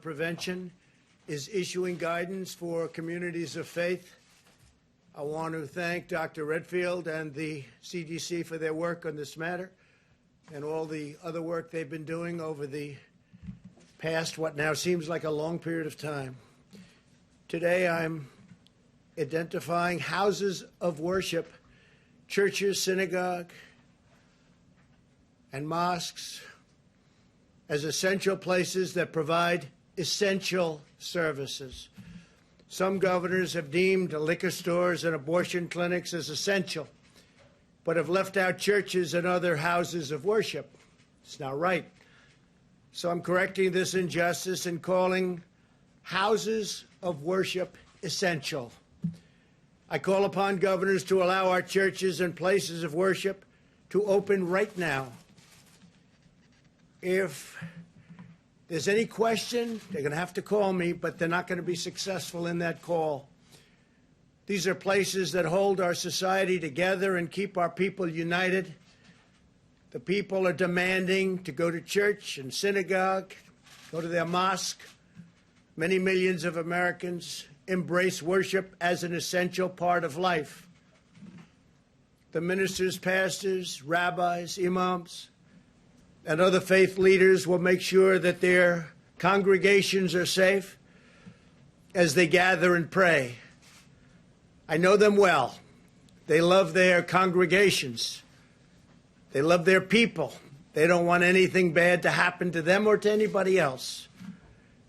prevention is issuing guidance for communities of faith. I want to thank Dr. Redfield and the CDC for their work on this matter and all the other work they've been doing over the past, what now seems like a long period of time. Today I'm identifying houses of worship, churches, synagogue, and mosques as essential places that provide essential services. Some governors have deemed liquor stores and abortion clinics as essential, but have left out churches and other houses of worship. It's not right. So I'm correcting this injustice and calling houses of worship essential. I call upon governors to allow our churches and places of worship to open right now. If there's any question, they're going to have to call me, but they're not going to be successful in that call. These are places that hold our society together and keep our people united. The people are demanding to go to church and synagogue, go to their mosque. Many millions of Americans embrace worship as an essential part of life. The ministers, pastors, rabbis, imams, and other faith leaders will make sure that their congregations are safe as they gather and pray. I know them well. They love their congregations. They love their people. They don't want anything bad to happen to them or to anybody else.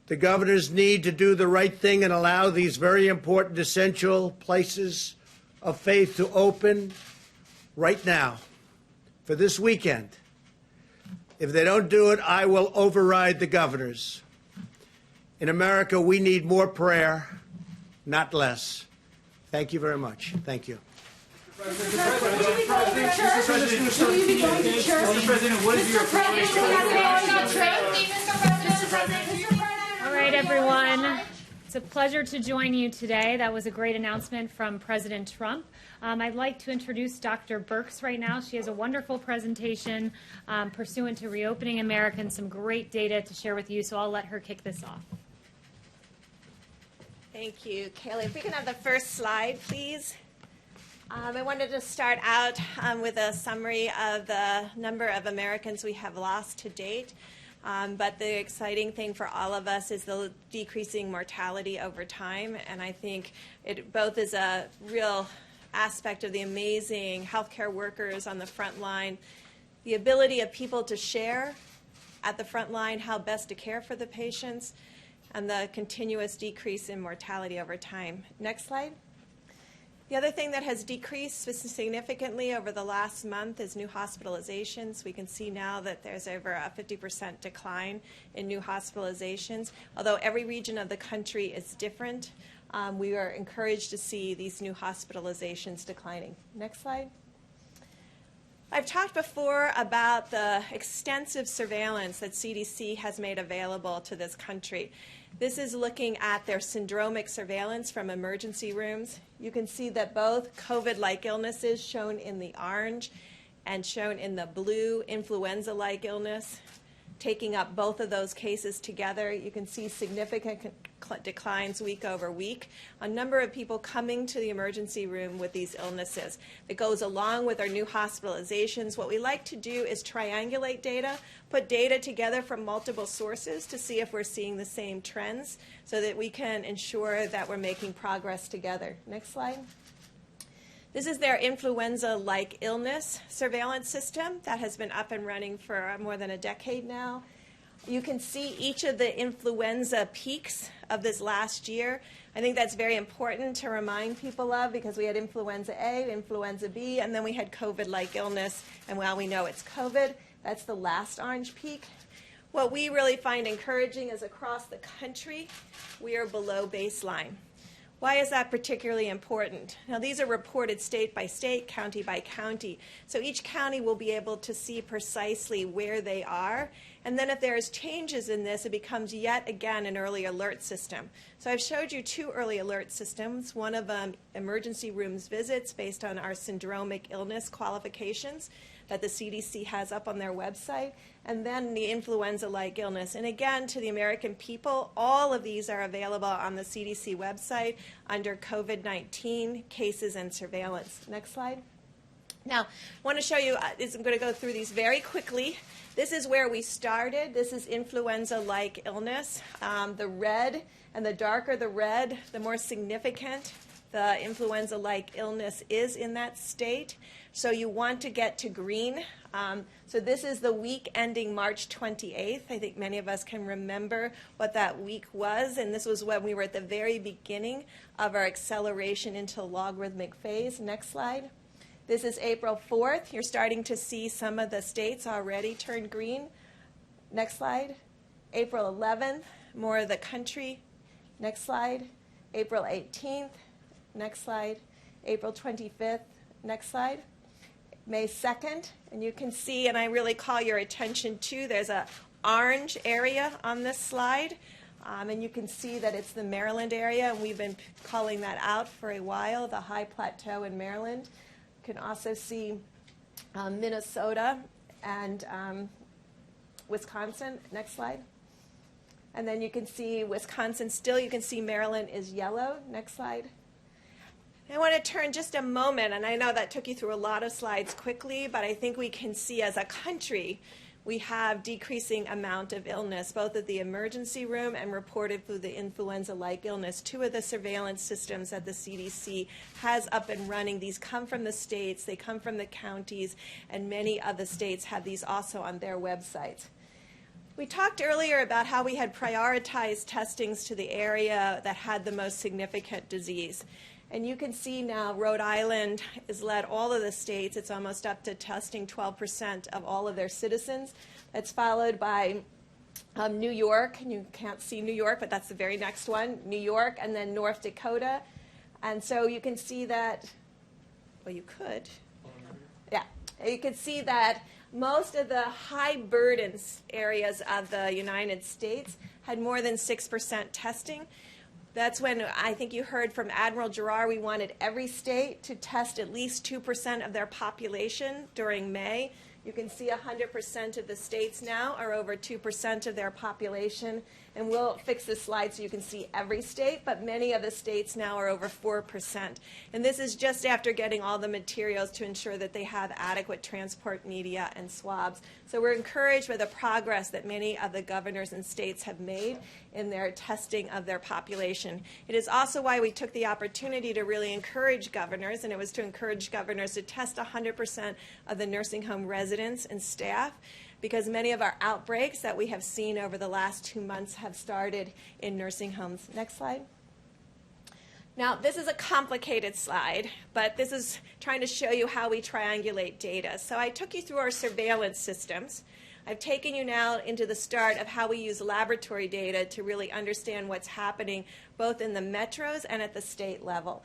The governors need to do the right thing and allow these very important, essential places of faith to open right now for this weekend. If they don't do it, I will override the governors. In America, we need more prayer, not less. Thank you very much. Thank you. Mr. President, what is your All right, everyone. It's a pleasure to join you today. That was a great announcement from President Trump. I'd like to introduce Dr. Birx right now. She has a wonderful presentation pursuant to Reopening America and some great data to share with you, so I'll let her kick this off. Thank you, Kaylee. If we can have the first slide, please. I wanted to start out with a summary of the number of Americans we have lost to date. But the exciting thing for all of us is the decreasing mortality over time. And I think it both is a real aspect of the amazing healthcare workers on the front line, the ability of people to share at the front line how best to care for the patients, and the continuous decrease in mortality over time. Next slide. The other thing that has decreased significantly over the last month is new hospitalizations. We can see now that there's over a 50% decline in new hospitalizations. Although every region of the country is different, we are encouraged to see these new hospitalizations declining. Next slide. I've talked before about the extensive surveillance that CDC has made available to this country. This is looking at their syndromic surveillance from emergency rooms. You can see that both COVID-like illnesses, shown in the orange, and shown in the blue, influenza-like illness, taking up both of those cases together. You can see significant declines week over week. A number of people coming to the emergency room with these illnesses. It goes along with our new hospitalizations. What we like to do is triangulate data, put data together from multiple sources to see if we're seeing the same trends so that we can ensure that we're making progress together. Next slide. This is their influenza-like illness surveillance system that has been up and running for more than a decade now. You can see each of the influenza peaks of this last year. I think that's very important to remind people of because we had influenza A, influenza B, and then we had COVID-like illness. And while we know it's COVID, that's the last orange peak. What we really find encouraging is across the country, we are below baseline. Why is that particularly important? Now, these are reported state by state, county by county. So each county will be able to see precisely where they are. And then if there's changes in this, it becomes yet again an early alert system. So I've showed you two early alert systems. One of them, emergency rooms visits based on our syndromic illness qualifications. that the CDC has up on their website, and then the influenza-like illness. And again, to the American people, all of these are available on the CDC website under COVID-19 cases and surveillance. Next slide. Now, I want to show you, I'm going to go through these very quickly. This is where we started. This is influenza-like illness. The red, and the darker the red, the more significant the influenza-like illness is in that state. So you want to get to green. So this is the week ending March 28th. I think many of us can remember what that week was, and this was when we were at the very beginning of our acceleration into logarithmic phase. Next slide. This is April 4th. You're starting to see some of the states already turn green. Next slide. April 11th, more of the country. Next slide. April 18th. Next slide. April 25th. Next slide. May 2nd, and you can see, and I really call your attention to, there's an orange area on this slide, and you can see that it's the Maryland area, and we've been calling that out for a while, the high plateau in Maryland. You can also see Minnesota and Wisconsin. Next slide. And then you can see Wisconsin still. You can see Maryland is yellow. Next slide. I want to turn just a moment, and I know that took you through a lot of slides quickly, but I think we can see as a country we have decreasing amount of illness, both at the emergency room and reported through the influenza-like illness. Two of the surveillance systems that the CDC has up and running, these come from the states, they come from the counties, and many of the states have these also on their websites. We talked earlier about how we had prioritized testings to the area that had the most significant disease. And you can see now Rhode Island has led all of the states. It's almost up to testing 12% of all of their citizens. That's followed by New York. And you can't see New York, but that's the very next one. New York, and then North Dakota. And so you can see that, well, you could. Yeah. You can see that most of the high burden areas of the United States had more than 6% testing. That's when I think you heard from Admiral Giroir, we wanted every state to test at least 2% of their population during May. You can see 100% of the states now are over 2% of their population. And we'll fix this slide so you can see every state, but many of the states now are over 4%. And this is just after getting all the materials to ensure that they have adequate transport media and swabs. So we're encouraged by the progress that many of the governors and states have made in their testing of their population. It is also why we took the opportunity to really encourage governors, and it was to encourage governors to test 100% of the nursing home residents and staff, because many of our outbreaks that we have seen over the last 2 months have started in nursing homes. Next slide. Now, this is a complicated slide, but this is trying to show you how we triangulate data. So I took you through our surveillance systems. I've taken you now into the start of how we use laboratory data to really understand what's happening both in the metros and at the state level.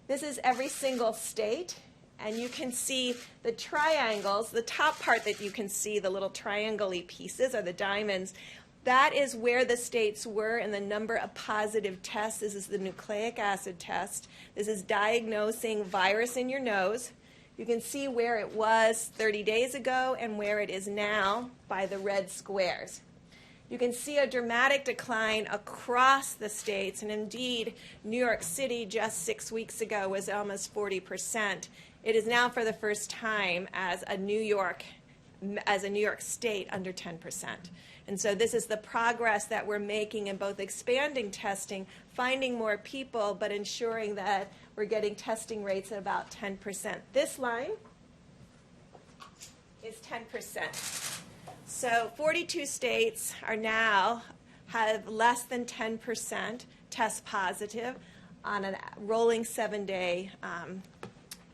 This is every single state. And you can see the triangles, the top part that you can see, the little triangle-y pieces are the diamonds. That is where the states were in the number of positive tests. This is the nucleic acid test. This is diagnosing virus in your nose. You can see where it was 30 days ago and where it is now by the red squares. You can see a dramatic decline across the states, and indeed, New York City just 6 weeks ago was almost 40%. It is now for the first time as a New York state under 10%. And so this is the progress that we're making in both expanding testing, finding more people, but ensuring that we're getting testing rates at about 10%. This line is 10%. So 42 states are now have less than 10% test positive on a rolling 7-day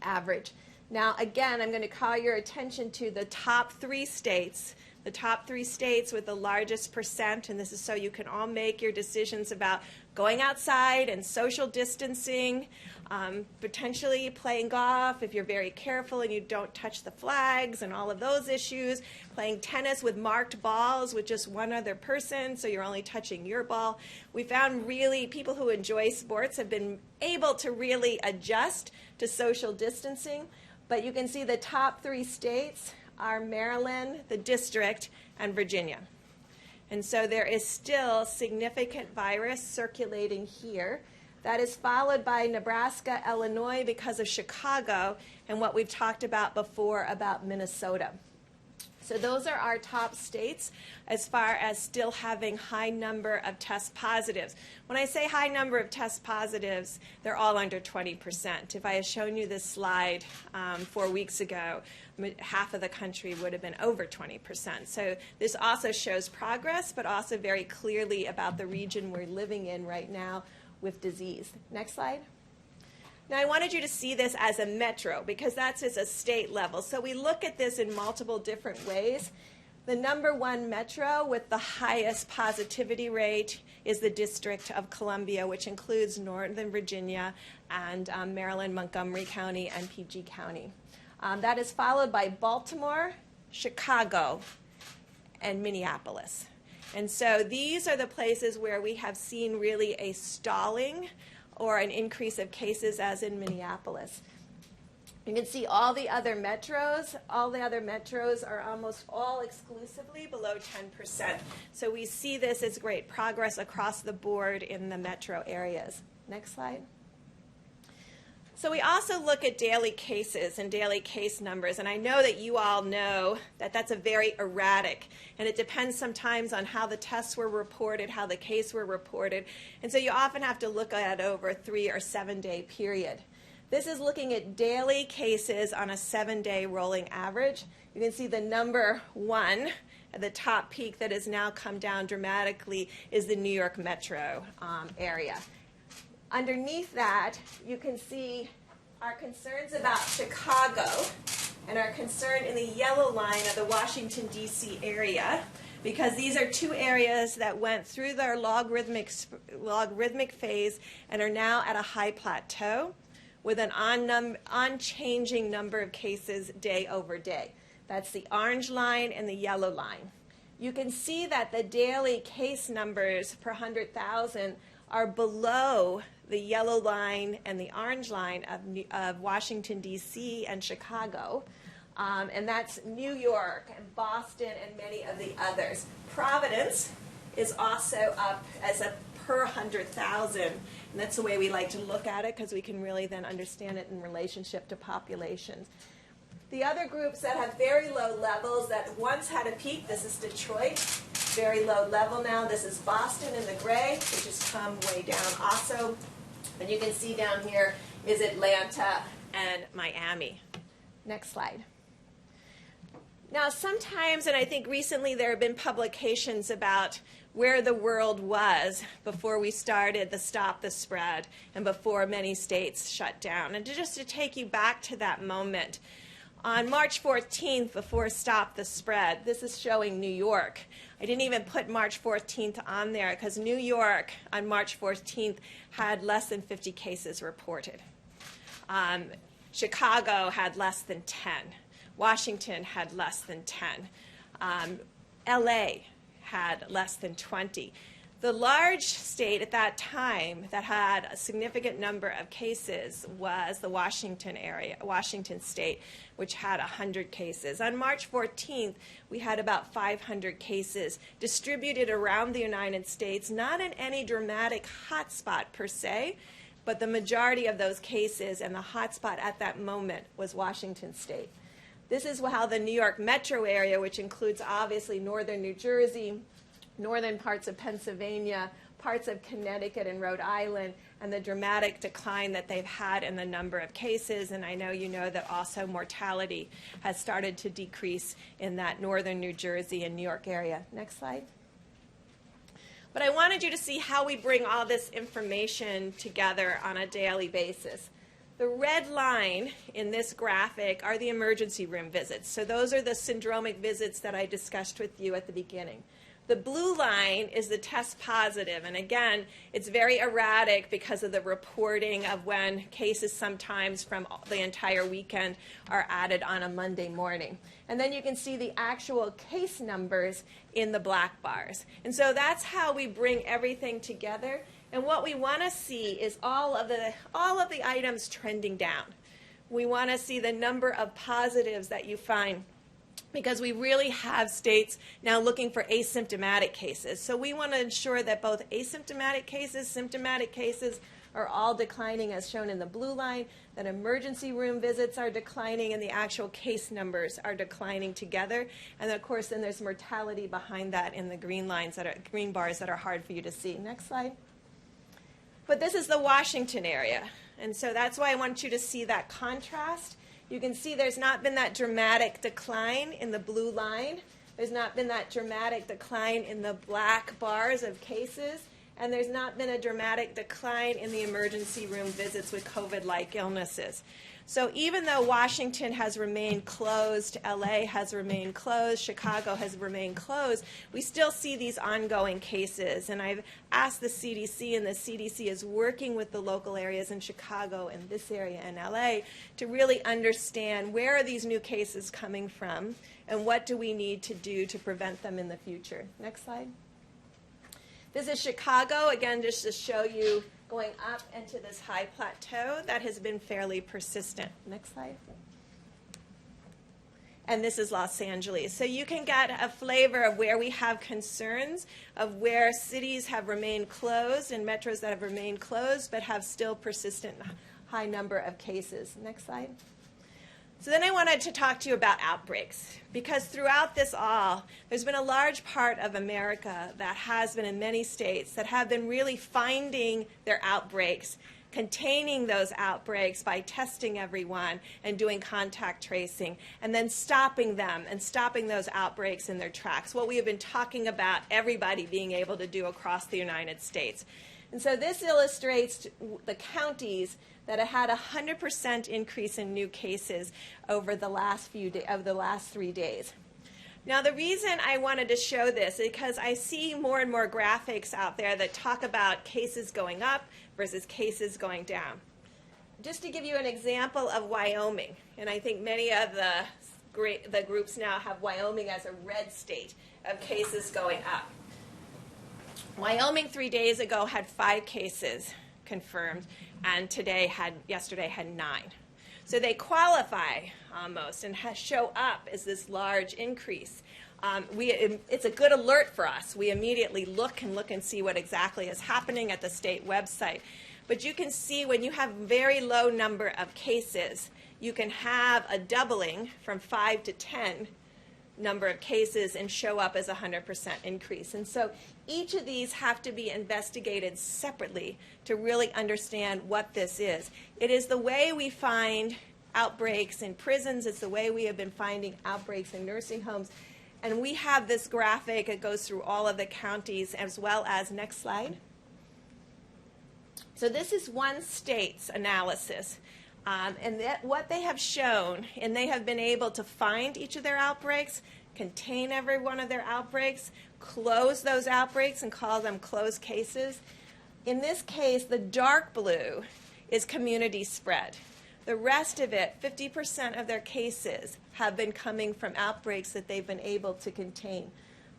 average. Now, again, I'm going to call your attention to the top 3 states, the top 3 states with the largest percent, and this is so you can all make your decisions about going outside and social distancing, potentially playing golf if you're very careful and you don't touch the flags and all of those issues, playing tennis with marked balls with just one other person so you're only touching your ball. We found really people who enjoy sports have been able to really adjust to social distancing, but you can see the top 3 states are Maryland, the district, and Virginia. And so there is still significant virus circulating here. That is followed by Nebraska, Illinois because of Chicago, and what we've talked about before about Minnesota. So those are our top states as far as still having high number of test positives. When I say high number of test positives, they're all under 20%. If I had shown you this slide 4 weeks ago, half of the country would have been over 20%. So this also shows progress, but also very clearly about the region we're living in right now with disease. Next slide. Now, I wanted you to see this as a metro because that's at a state level. So we look at this in multiple different ways. The number one metro with the highest positivity rate is the District of Columbia, which includes Northern Virginia and Maryland, Montgomery County, and PG County. That is followed by Baltimore, Chicago, and Minneapolis. And so these are the places where we have seen really a stalling or an increase of cases, as in Minneapolis. You can see all the other metros. All the other metros are almost all exclusively below 10%. So we see this as great progress across the board in the metro areas. Next slide. So we also look at daily cases and daily case numbers, and I know that you all know that that's a very erratic, and it depends sometimes on how the tests were reported, how the case were reported, and so you often have to look at it over a 3 or 7 day period. This is looking at daily cases on a 7-day rolling average. You can see the number one at the top peak that has now come down dramatically is the New York metro area. Underneath that, you can see our concerns about Chicago and our concern in the yellow line of the Washington, D.C. area, because these are two areas that went through their logarithmic phase and are now at a high plateau with an unchanging number of cases day over day. That's the orange line and the yellow line. You can see that the daily case numbers per 100,000 are below the yellow line and the orange line of Washington, D.C. and Chicago. And that's New York and Boston and many of the others. Providence is also up as a per 100,000. And that's the way we like to look at it because we can really then understand it in relationship to populations. The other groups that have very low levels that once had a peak, this is Detroit, very low level now. This is Boston in the gray, which has come way down also. And you can see down here is Atlanta and Miami. Next slide. Now, sometimes, and I think recently there have been publications about where the world was before we started the Stop the Spread and before many states shut down. And just to take you back to that moment, on March 14th, before Stop the Spread, this is showing New York. I didn't even put March 14th on there because New York on March 14th had less than 50 cases reported. Chicago had less than 10. Washington had less than 10. LA had less than 20. The large state at that time that had a significant number of cases was the Washington area, Washington state, which had 100 cases. On March 14th, we had about 500 cases distributed around the United States, not in any dramatic hotspot per se, but the majority of those cases and the hotspot at that moment was Washington state. This is how the New York metro area, which includes obviously northern New Jersey, northern parts of Pennsylvania, parts of Connecticut and Rhode Island, and the dramatic decline that they've had in the number of cases. And I know you know that also mortality has started to decrease in that northern New Jersey and New York area. Next slide. But I wanted you to see how we bring all this information together on a daily basis. The red line in this graphic are the emergency room visits. So those are the syndromic visits that I discussed with you at the beginning. The blue line is the test positive, and again, it's very erratic because of the reporting of when cases sometimes from the entire weekend are added on a Monday morning. And then you can see the actual case numbers in the black bars. And so that's how we bring everything together. And what we want to see is all of the items trending down. We want to see the number of positives that you find because we really have states now looking for asymptomatic cases. So we want to ensure that both asymptomatic cases, symptomatic cases are all declining as shown in the blue line, that emergency room visits are declining and the actual case numbers are declining together. And of course, then there's mortality behind that in the green lines that are green bars that are hard for you to see. Next slide. But this is the Washington area. And so that's why I want you to see that contrast. You can see there's not been that dramatic decline in the blue line. There's not been that dramatic decline in the black bars of cases. And there's not been a dramatic decline in the emergency room visits with COVID-like illnesses. So even though Washington has remained closed, LA has remained closed, Chicago has remained closed, we still see these ongoing cases. And I've asked the CDC, and the CDC is working with the local areas in Chicago and this area in LA to really understand where are these new cases coming from and what do we need to do to prevent them in the future. Next slide. This is Chicago, again, just to show you going up into this high plateau that has been fairly persistent. Next slide. And this is Los Angeles. So you can get a flavor of where we have concerns, of where cities have remained closed and metros that have remained closed but have still persistent high number of cases. Next slide. So then I wanted to talk to you about outbreaks, because throughout this all, there's been a large part of America that has been in many states that have been really finding their outbreaks, containing those outbreaks by testing everyone and doing contact tracing, and then stopping them and stopping those outbreaks in their tracks, what we have been talking about everybody being able to do across the United States. And so this illustrates the counties that have had a 100% increase in new cases over the last 3 days. Now, the reason I wanted to show this is because I see more and more graphics out there that talk about cases going up versus cases going down. Just to give you an example of Wyoming, and I think many of the groups now have Wyoming as a red state of cases going up. Wyoming 3 days ago had 5 cases confirmed, and yesterday had 9. So they qualify almost and show up as this large increase. It's a good alert for us. We immediately look and see what exactly is happening at the state website. But you can see when you have very low number of cases, you can have a doubling from 5 to 10 number of cases and show up as a 100% increase. And so each of these have to be investigated separately to really understand what this is. It is the way we find outbreaks in prisons. It's the way we have been finding outbreaks in nursing homes. And we have this graphic. It goes through all of the counties as well as, next slide. So this is one state's analysis. And what they have shown, and they have been able to find each of their outbreaks, contain every one of their outbreaks, close those outbreaks and call them closed cases. In this case, the dark blue is community spread. The rest of it, 50% of their cases, have been coming from outbreaks that they've been able to contain.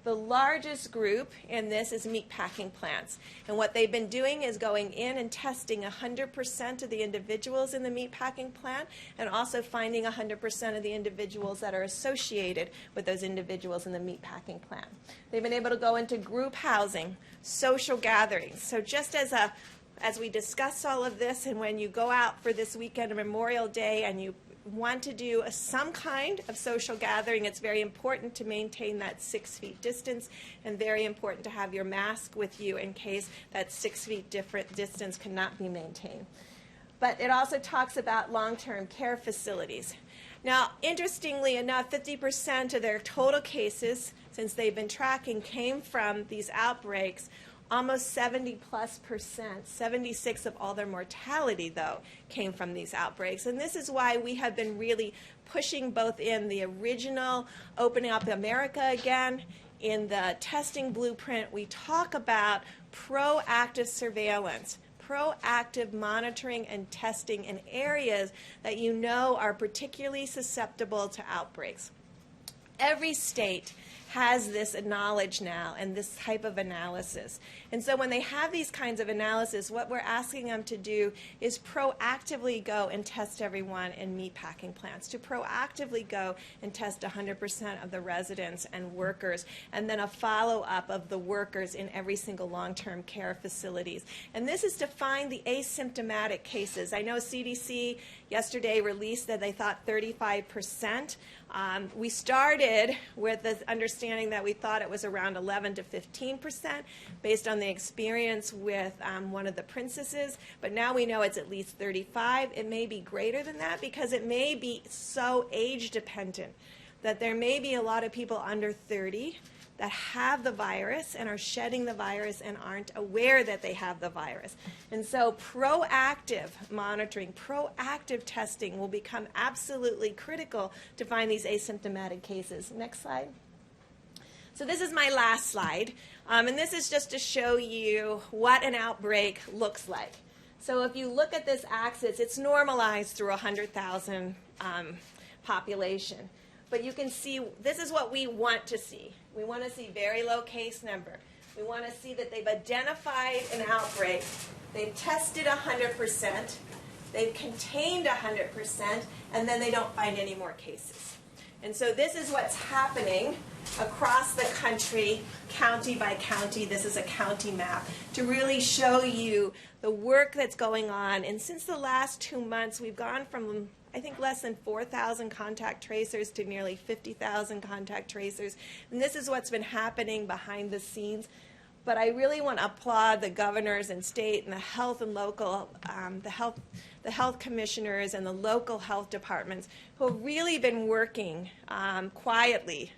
The largest group in this is meatpacking plants. And what they've been doing is going in and testing 100% of the individuals in the meatpacking plant and also finding 100% of the individuals that are associated with those individuals in the meatpacking plant. They've been able to go into group housing, social gatherings. So just as we discuss all of this, and when you go out for this weekend of Memorial Day and you want to do some kind of social gathering, it's very important to maintain that 6 feet distance and very important to have your mask with you in case that 6 feet distance cannot be maintained. But it also talks about long-term care facilities. Now, interestingly enough, 50% of their total cases, since they've been tracking, came from these outbreaks. Almost 70+%, 76% of all their mortality, though, came from these outbreaks. And this is why we have been really pushing both in the original Opening Up America Again, in the testing blueprint, we talk about proactive surveillance, proactive monitoring and testing in areas that you know are particularly susceptible to outbreaks. Every state has this knowledge now and this type of analysis. And so when they have these kinds of analysis, what we're asking them to do is proactively go and test everyone in meatpacking plants, to proactively go and test 100% of the residents and workers, and then a follow-up of the workers in every single long-term care facilities. And this is to find the asymptomatic cases. I know CDC yesterday released that they thought 35%. We started with the understanding that we thought it was around 11 to 15% based on the experience with one of the princesses, but now we know it's at least 35. It may be greater than that because it may be so age dependent that there may be a lot of people under 30 that have the virus and are shedding the virus and aren't aware that they have the virus. And so proactive monitoring, proactive testing will become absolutely critical to find these asymptomatic cases. Next slide. So this is my last slide, and this is just to show you what an outbreak looks like. So if you look at this axis, it's normalized through 100,000 population. But you can see this is what we want to see. We want to see very low case number. We want to see that they've identified an outbreak. They've tested 100%. They've contained 100%. And then they don't find any more cases. And so this is what's happening across the country, county by county. This is a county map to really show you the work that's going on. And since the last 2 months, we've gone from, I think, less than 4,000 contact tracers to nearly 50,000 contact tracers. And this is what's been happening behind the scenes. But I really want to applaud the governors and state and the health and local, the health commissioners and the local health departments who have really been working quietly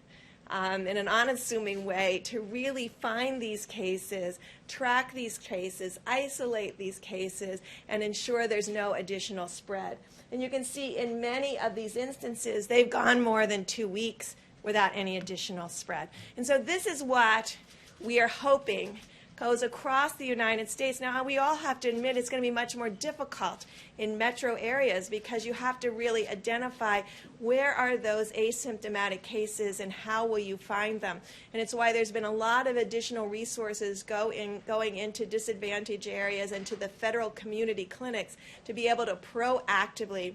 in an unassuming way to really find these cases, track these cases, isolate these cases, and ensure there's no additional spread. And you can see in many of these instances, they've gone more than 2 weeks without any additional spread. And so this is what we are hoping goes across the United States. Now, we all have to admit it's going to be much more difficult in metro areas because you have to really identify where are those asymptomatic cases and how will you find them. And it's why there's been a lot of additional resources going into disadvantaged areas and to the federal community clinics to be able to proactively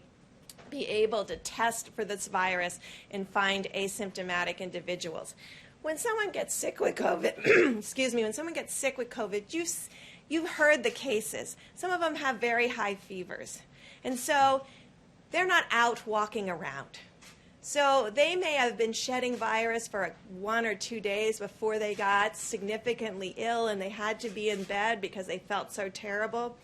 be able to test for this virus and find asymptomatic individuals. When someone gets sick with COVID, excuse me, when someone gets sick with COVID, you've heard the cases. Some of them have very high fevers. And so they're not out walking around. So they may have been shedding virus for 1 or 2 days before they got significantly ill and they had to be in bed because they felt so terrible.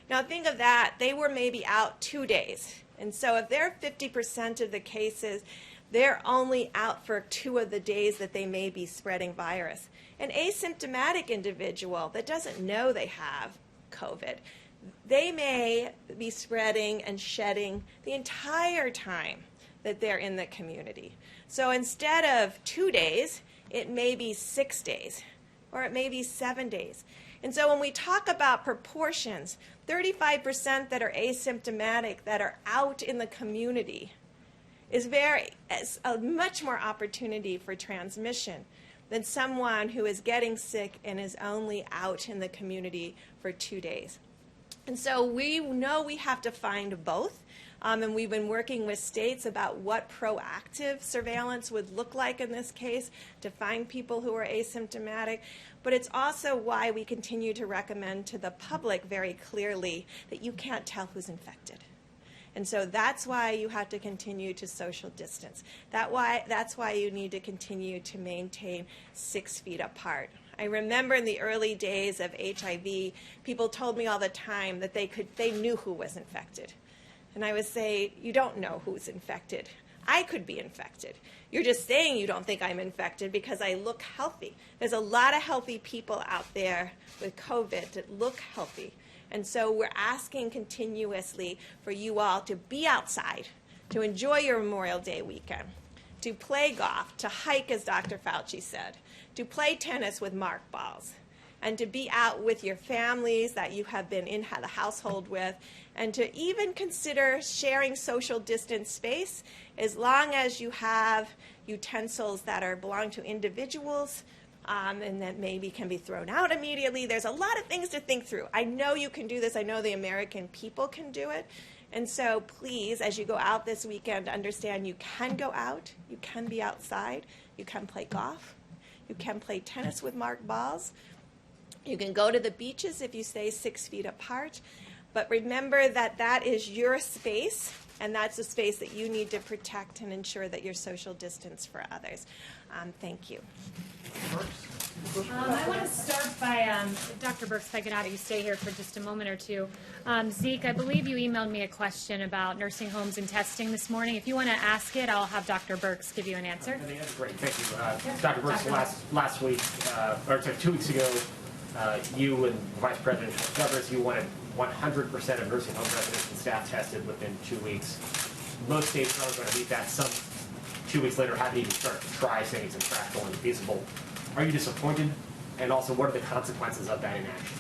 Now think of that. They were maybe out 2 days. And so if they're 50% of the cases, they're only out for 2 of the days that they may be spreading virus. An asymptomatic individual that doesn't know they have COVID, they may be spreading and shedding the entire time that they're in the community. So instead of 2 days, it may be 6 days, or it may be 7 days. And so when we talk about proportions, 35% that are asymptomatic that are out in the community is a much more opportunity for transmission than someone who is getting sick and is only out in the community for 2 days. And so we know we have to find both. And we've been working with states about what proactive surveillance would look like in this case to find people who are asymptomatic. But it's also why we continue to recommend to the public very clearly that you can't tell who's infected. And so that's why you have to continue to social distance. That's why you need to continue to maintain 6 feet apart. I remember in the early days of HIV, people told me all the time that they knew who was infected. And I would say, you don't know who's infected. I could be infected. You're just saying you don't think I'm infected because I look healthy. There's a lot of healthy people out there with COVID that look healthy. And so we're asking continuously for you all to be outside, to enjoy your Memorial Day weekend, to play golf, to hike, as Dr. Fauci said, to play tennis with mark balls, and to be out with your families that you have been in the household with, and to even consider sharing social distance space as long as you have utensils that belong to individuals and that maybe can be thrown out immediately. There's a lot of things to think through. I know you can do this. I know the American people can do it. And so please, as you go out this weekend, understand you can go out, you can be outside, you can play golf, you can play tennis with marked balls, you can go to the beaches if you stay 6 feet apart. But remember that that is your space, and that's a space that you need to protect and ensure that you're social distance for others. Thank you. I want to start by, Dr. Birx, if I could have you stay here for just a moment or two. Zeke, I believe you emailed me a question about nursing homes and testing this morning. If you want to ask it, I'll have Dr. Birx give you an answer. I think that's great. Thank you. Dr. Birx, last week, or sorry, 2 weeks ago, you and Vice President Trump, you wanted 100% of nursing home residents and staff tested within 2 weeks. Most states aren't going to meet that. Some 2 weeks later haven't even started to try, saying it's impractical and feasible. Are you disappointed? And also, what are the consequences of that inaction?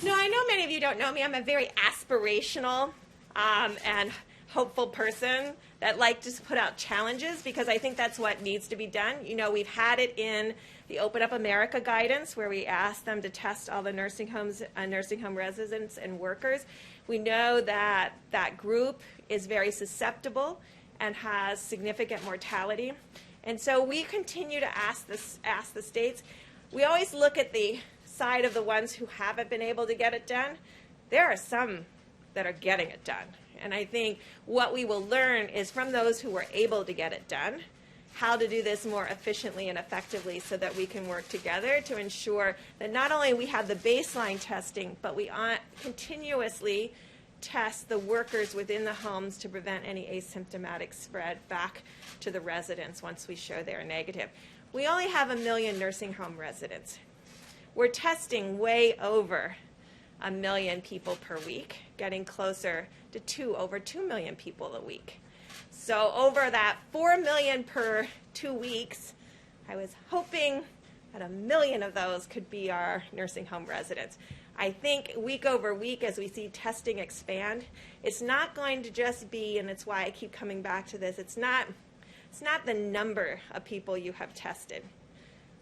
No, I know many of you don't know me. I'm a very aspirational and hopeful person that like to put out challenges because I think that's what needs to be done. You know, we've had it in the Open Up America guidance where we asked them to test all the nursing homes, nursing home residents and workers. We know that that group is very susceptible and has significant mortality. And so we continue to ask the states. We always look at the side of the ones who haven't been able to get it done. There are some that are getting it done. And I think what we will learn is from those who were able to get it done, how to do this more efficiently and effectively so that we can work together to ensure that not only we have the baseline testing, but we continuously test the workers within the homes to prevent any asymptomatic spread back to the residents once we show they're negative. We only have 1 million nursing home residents. We're testing way over 1 million people per week, getting closer to over 2 million people a week. So over that 4 million per 2 weeks, I was hoping that 1 million of those could be our nursing home residents. I think week over week as we see testing expand, it's not going to just be, and it's why I keep coming back to this, it's not the number of people you have tested.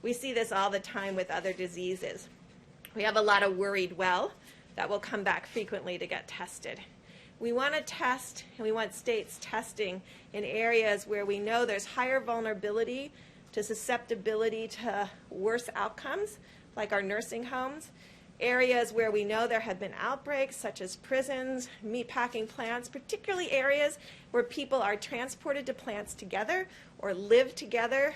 We see this all the time with other diseases. We have a lot of worried well that will come back frequently to get tested. We want to test, and we want states testing in areas where we know there's higher vulnerability to susceptibility to worse outcomes, like our nursing homes, areas where we know there have been outbreaks, such as prisons, meatpacking plants, particularly areas where people are transported to plants together or live together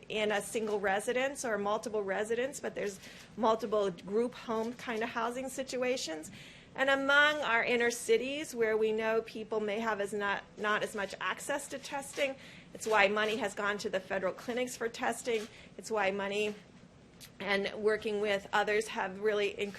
in a single residence or multiple residents, but there's multiple group home kind of housing situations. And among our inner cities where we know people may have not as much access to testing, it's why money has gone to the federal clinics for testing. It's why money and working with others have really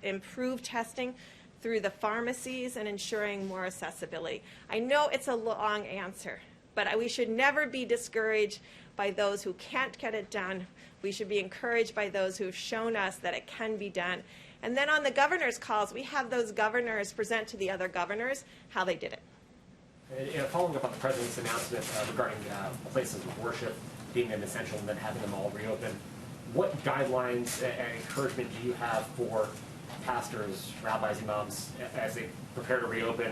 improved testing through the pharmacies and ensuring more accessibility. I know it's a long answer, but we should never be discouraged by those who can't get it done. We should be encouraged by those who have shown us that it can be done. And then on the governor's calls, we have those governors present to the other governors how they did it. And following up on the president's announcement regarding places of worship being an essential and then having them all reopen, what guidelines and encouragement do you have for pastors, rabbis, imams as they prepare to reopen?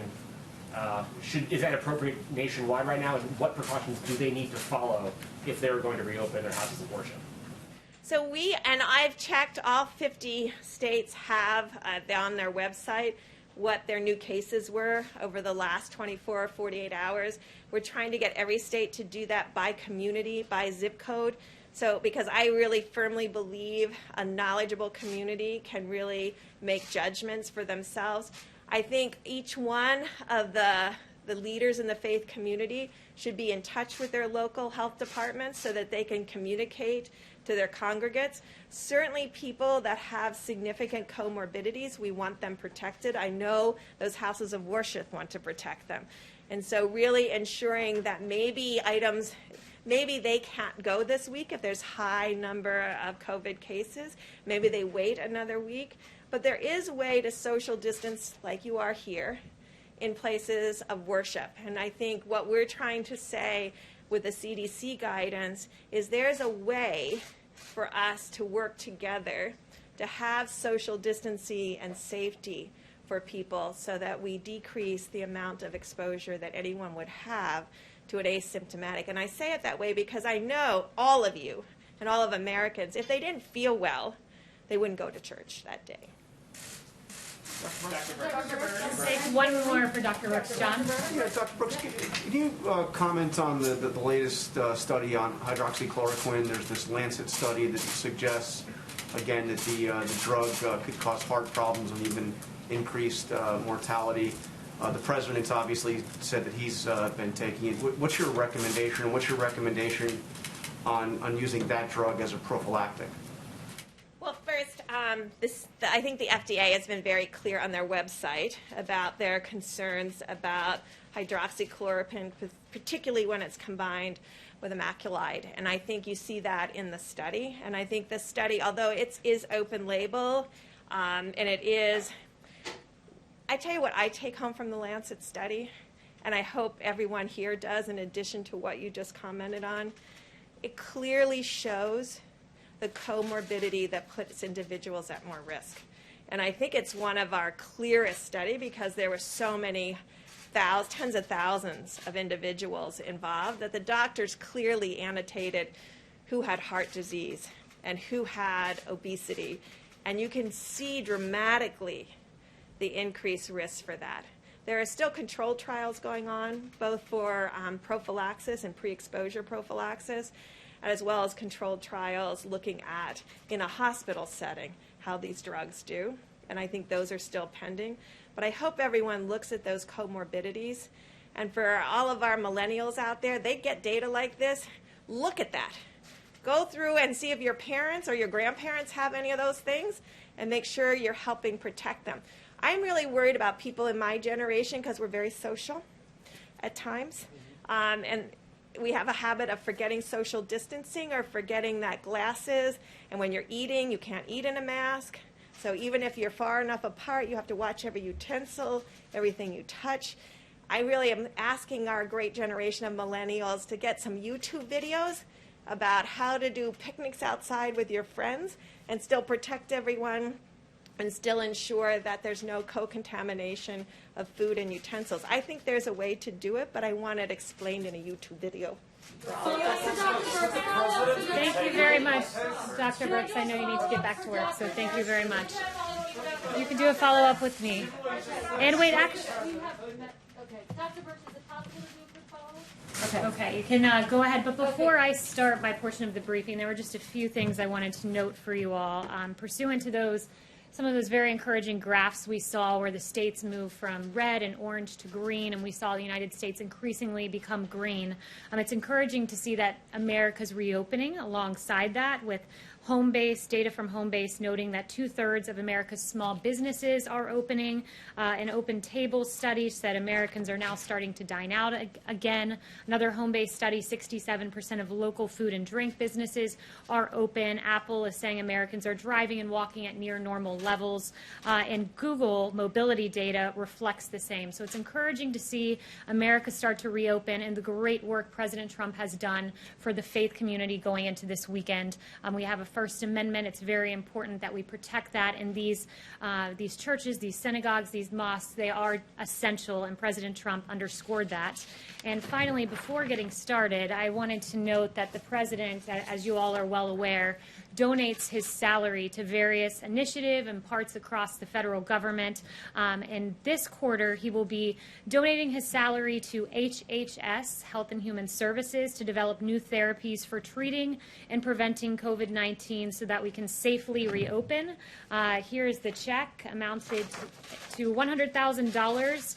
Is that appropriate nationwide right now? And what precautions do they need to follow if they're going to reopen their houses of worship? So and I've checked, all 50 states have on their website what their new cases were over the last 24 or 48 hours. We're trying to get every state to do that by community, by zip code. So because I really firmly believe a knowledgeable community can really make judgments for themselves. I think each one of the leaders in the faith community should be in touch with their local health departments so that they can communicate to their congregates. Certainly people that have significant comorbidities, we want them protected. I know those houses of worship want to protect them. And so really ensuring that maybe items Maybe they can't go this week if there's high number of COVID cases. Maybe they wait another week. But there is a way to social distance like you are here in places of worship. And I think what we're trying to say with the CDC guidance is there's a way for us to work together to have social distancing and safety for people so that we decrease the amount of exposure that anyone would have to an asymptomatic. And I say it that way because I know all of you and all of Americans, if they didn't feel well, they wouldn't go to church that day. Let's take one more for Dr. Brooks. John? Yeah, Dr. Brooks, can you comment on the latest study on hydroxychloroquine? There's this Lancet study that suggests, again, that the drug could cause heart problems and even increased mortality. The president's obviously said that he's been taking it. What's your recommendation? What's your recommendation on using that drug as a prophylactic? Well, first, I think the FDA has been very clear on their website about their concerns about hydroxychloroquine, particularly when it's combined with a macrolide. And I think you see that in the study. And I think the study, although it is open label, and it is, I tell you what I take home from the Lancet study, and I hope everyone here does in addition to what you just commented on, it clearly shows the comorbidity that puts individuals at more risk. And I think it's one of our clearest study because there were so many tens of thousands of individuals involved that the doctors clearly annotated who had heart disease and who had obesity. And you can see dramatically the increased risk for that. There are still controlled trials going on, both for prophylaxis and pre-exposure prophylaxis, as well as controlled trials looking at, in a hospital setting, how these drugs do. And I think those are still pending. But I hope everyone looks at those comorbidities. And for all of our millennials out there, they get data like this. Look at that. Go through and see if your parents or your grandparents have any of those things and make sure you're helping protect them. I'm really worried about people in my generation because we're very social at times. And we have a habit of forgetting social distancing or forgetting that glasses, and when you're eating, you can't eat in a mask. So even if you're far enough apart, you have to watch every utensil, everything you touch. I really am asking our great generation of millennials to get some YouTube videos about how to do picnics outside with your friends and still protect everyone and still ensure that there's no co-contamination of food and utensils. I think there's a way to do it, but I want it explained in a YouTube video. Thank you very much, Dr. Brooks. I know you need to get back to work, so thank you very much. You can do a follow-up with me. And wait, actually... Dr. Brooks, is it possible to do a quick follow-up? Okay, you can go ahead. But before I start my portion of the briefing, there were just a few things I wanted to note for you all. Pursuant to some of those very encouraging graphs we saw where the states moved from red and orange to green, and we saw the United States increasingly become green. It's encouraging to see that America's reopening alongside that with Homebase, data from Homebase noting that 2/3 of America's small businesses are opening. An Open Table study said Americans are now starting to dine out again. Another Homebase study, 67% of local food and drink businesses are open. Apple is saying Americans are driving and walking at near normal levels. And Google mobility data reflects the same. So it's encouraging to see America start to reopen and the great work President Trump has done for the faith community going into this weekend. We have a First Amendment. It's very important that we protect that. And these churches, these synagogues, these mosques, they are essential, and President Trump underscored that. And finally, before getting started, I wanted to note that the President, as you all are well aware, donates his salary to various initiatives and parts across the federal government. And this quarter, he will be donating his salary to HHS, Health and Human Services, to develop new therapies for treating and preventing COVID-19 so that we can safely reopen. Here is the check, amounted to $100,000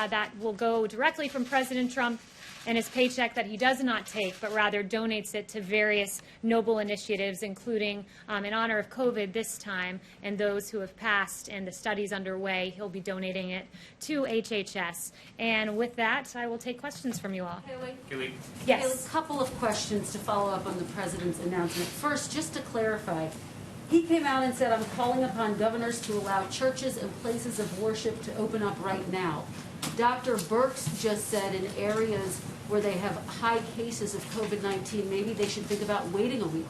that will go directly from President Trump and his paycheck that he does not take, but rather donates it to various noble initiatives, including in honor of COVID this time and those who have passed and the studies underway. He'll be donating it to HHS. And with that, I will take questions from you all. Haley, Yes. a couple of questions to follow up on the president's announcement. First, just to clarify, he came out and said, I'm calling upon governors to allow churches and places of worship to open up right now. Dr. Birx just said in areas where they have high cases of COVID-19, maybe they should think about waiting a week.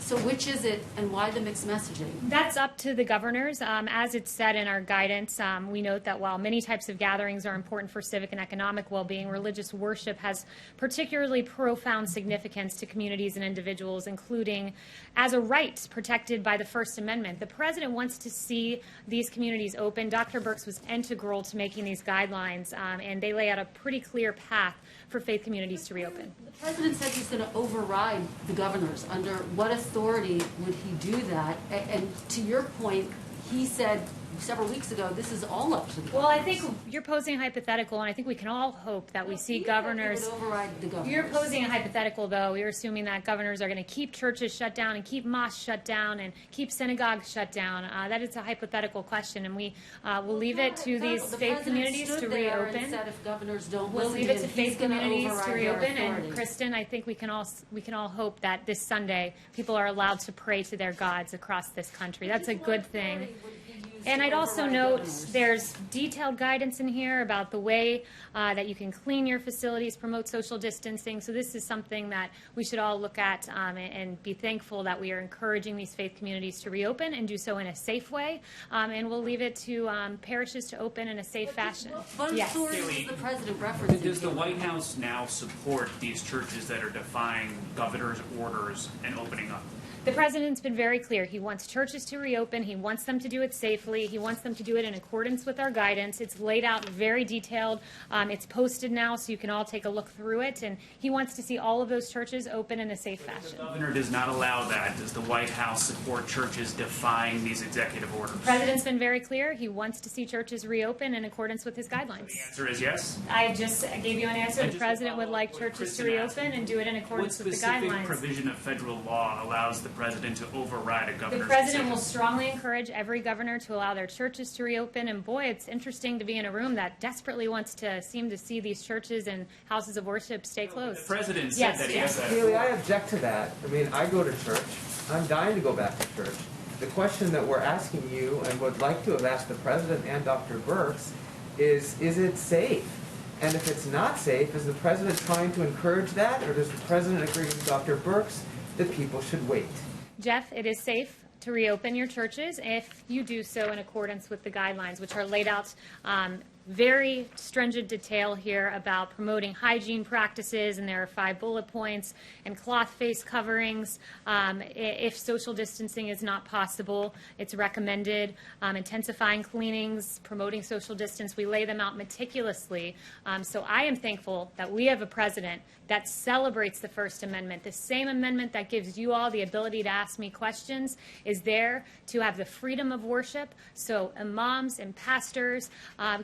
So which is it, and why the mixed messaging? That's up to the governors. As it's said in our guidance, we note that while many types of gatherings are important for civic and economic well-being, religious worship has particularly profound significance to communities and individuals, including as a right protected by the First Amendment. The president wants to see these communities open. Dr. Birx was integral to making these guidelines, and they lay out a pretty clear path for faith communities to reopen. The president said he's going to override the governors. Under what authority would he do that? And to your point, he said several weeks ago, this is all up to the governors. Well, I think you're posing a hypothetical, and I think we can all hope that we see governors. He would override the governors. You're posing a hypothetical, though. You're assuming that governors are going to keep churches shut down and keep mosques shut down and keep synagogues shut down. That is a hypothetical question, and we will leave it to these faith communities to reopen. Said if governors don't We'll listen leave it to to him, faith he's gonna communities to override their reopen. authority. And Kristen, I think we can all hope that this Sunday people are allowed to pray to their gods across this country. That's a good thing. And I'd also note there's detailed guidance in here about the way that you can clean your facilities, promote social distancing. So this is something that we should all look at and be thankful that we are encouraging these faith communities to reopen and do so in a safe way. And we'll leave it to parishes to open in a safe fashion. What Yes. authority is the president referencing? Does the White House now support these churches that are defying governor's orders and opening up? The president's been very clear. He wants churches to reopen. He wants them to do it safely. He wants them to do it in accordance with our guidance. It's laid out very detailed. It's posted now, so you can all take a look through it. And he wants to see all of those churches open in a safe fashion. The governor does not allow that. Does the White House support churches defying these executive orders? The president's been very clear. He wants to see churches reopen in accordance with his guidelines. The answer is yes. I just gave you an answer. The president would like churches to reopen and do it in accordance with the What specific guidelines. provision of federal law allows the president to override a The governor's president will decision? strongly encourage every governor to allow their churches to reopen. And boy, it's interesting to be in a room that desperately wants to seem to see these churches and houses of worship stay The closed. president said Yes, that he yes. has that. Haley, I object to that. I mean, I go to church. I'm dying to go back to church. The question that we're asking you and would like to have asked the president and Dr. Birx is it safe? And if it's not safe, is the president trying to encourage that, or does the president agree with Dr. Birx that people should wait? Jeff, it is safe to reopen your churches if you do so in accordance with the guidelines, which are laid out very stringent detail here about promoting hygiene practices, and there are 5 bullet points, and cloth face coverings. If social distancing is not possible, it's recommended. Intensifying cleanings, promoting social distance, we lay them out meticulously. So I am thankful that we have a president that celebrates the First Amendment. The same amendment that gives you all the ability to ask me questions is there to have the freedom of worship, so imams and pastors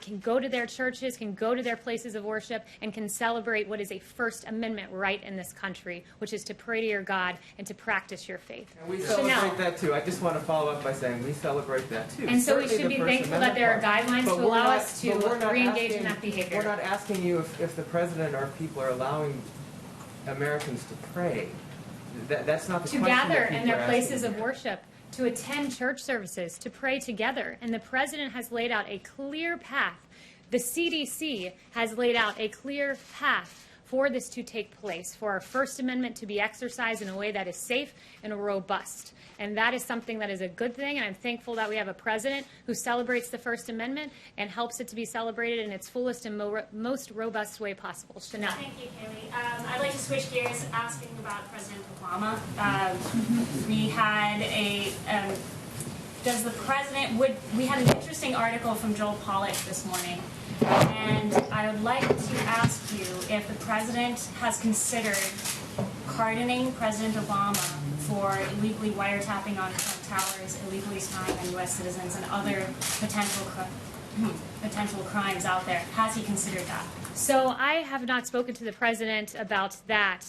can go to their churches, can go to their places of worship, and can celebrate what is a First Amendment right in this country, which is to pray to your God and to practice your faith. And we Chanel. celebrate that too. I just want to follow up by saying we celebrate that too. And so we Certainly should the be First thankful that Amendment there are part. guidelines But to we're allow not- us to but we're not re-engage in asking- that behavior. We're not asking you if the president or people are allowing Americans to pray. That's not the To question. gather that in people their are places asking of here. worship, to attend church services, to pray together. And the president has laid out a clear path. The CDC has laid out a clear path for this to take place, for our First Amendment to be exercised in a way that is safe and robust. And that is something that is a good thing, and I'm thankful that we have a president who celebrates the First Amendment and helps it to be celebrated in its fullest and most robust way possible. Chanel. Thank you, Haley. I'd like to switch gears, asking about President Obama. We had does the president, we had an interesting article from Joel Pollak this morning, and I would like to ask you if the president has considered pardoning President Obama for illegally wiretapping on Trump Towers, illegally spying on U.S. citizens, and other potential potential crimes out there. Has he considered that? So I have not spoken to the president about that,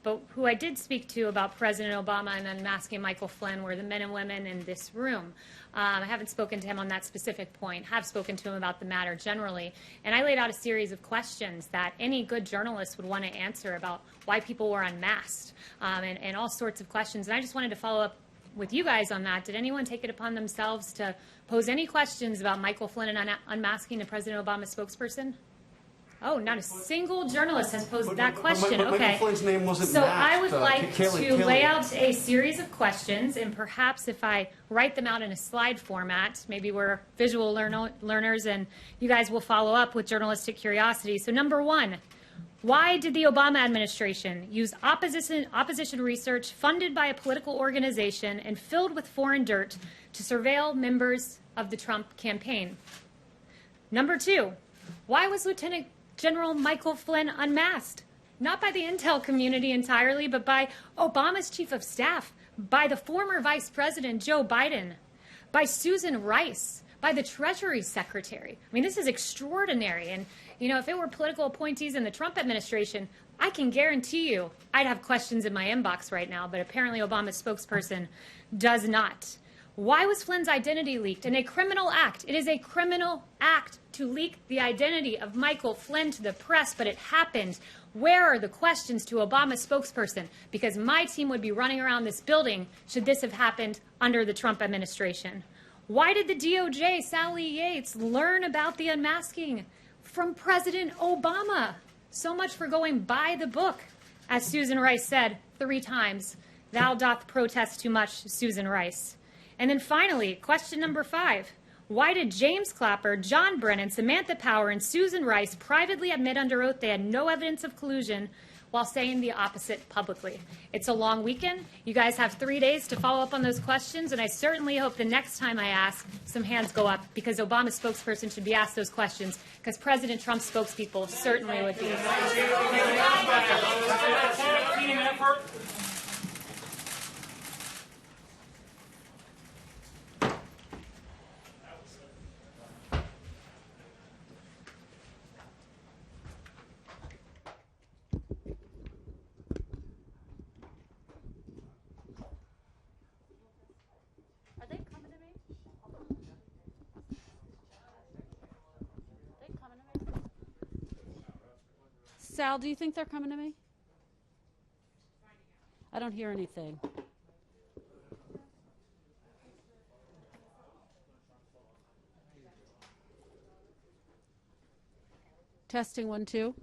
but who I did speak to about President Obama and unmasking Michael Flynn were the men and women in this room. I haven't spoken to him on that specific point, have spoken to him about the matter generally, and I laid out a series of questions that any good journalist would want to answer about why people were unmasked, and all sorts of questions. And I just wanted to follow up with you guys on that. Did anyone take it upon themselves to pose any questions about Michael Flynn and unmasking the President Obama spokesperson? Oh, not a single journalist has posed that question. But Okay. Michael Flynn's name wasn't So matched. I would like to lay Kelly. out a series of questions, and perhaps if I write them out in a slide format, maybe we're visual learners, and you guys will follow up with journalistic curiosity. So number one, why did the Obama administration use opposition research funded by a political organization and filled with foreign dirt to surveil members of the Trump campaign? Number two, why was Lieutenant General Michael Flynn unmasked? Not by the intel community entirely, but by Obama's chief of staff, by the former Vice President Joe Biden, by Susan Rice, by the Treasury Secretary. I mean, this is extraordinary. And, you know, if it were political appointees in the Trump administration, I can guarantee you I'd have questions in my inbox right now, but apparently Obama's spokesperson does not. Why was Flynn's identity leaked? In a criminal act. It is a criminal act to leak the identity of Michael Flynn to the press, but it happened. Where are the questions to Obama's spokesperson? Because my team would be running around this building should this have happened under the Trump administration. Why did the DOJ, Sally Yates, learn about the unmasking from President Obama? So much for going by the book. As Susan Rice said 3 times, thou doth protest too much, Susan Rice. And then finally, question number 5. Why did James Clapper, John Brennan, Samantha Power, and Susan Rice privately admit under oath they had no evidence of collusion while saying the opposite publicly? It's a long weekend. You guys have 3 days to follow up on those questions, and I certainly hope the next time I ask, some hands go up, because Obama's spokesperson should be asked those questions, because President Trump's spokespeople certainly would be. Sal, do you think they're coming to me? I don't hear anything. Testing 1 2.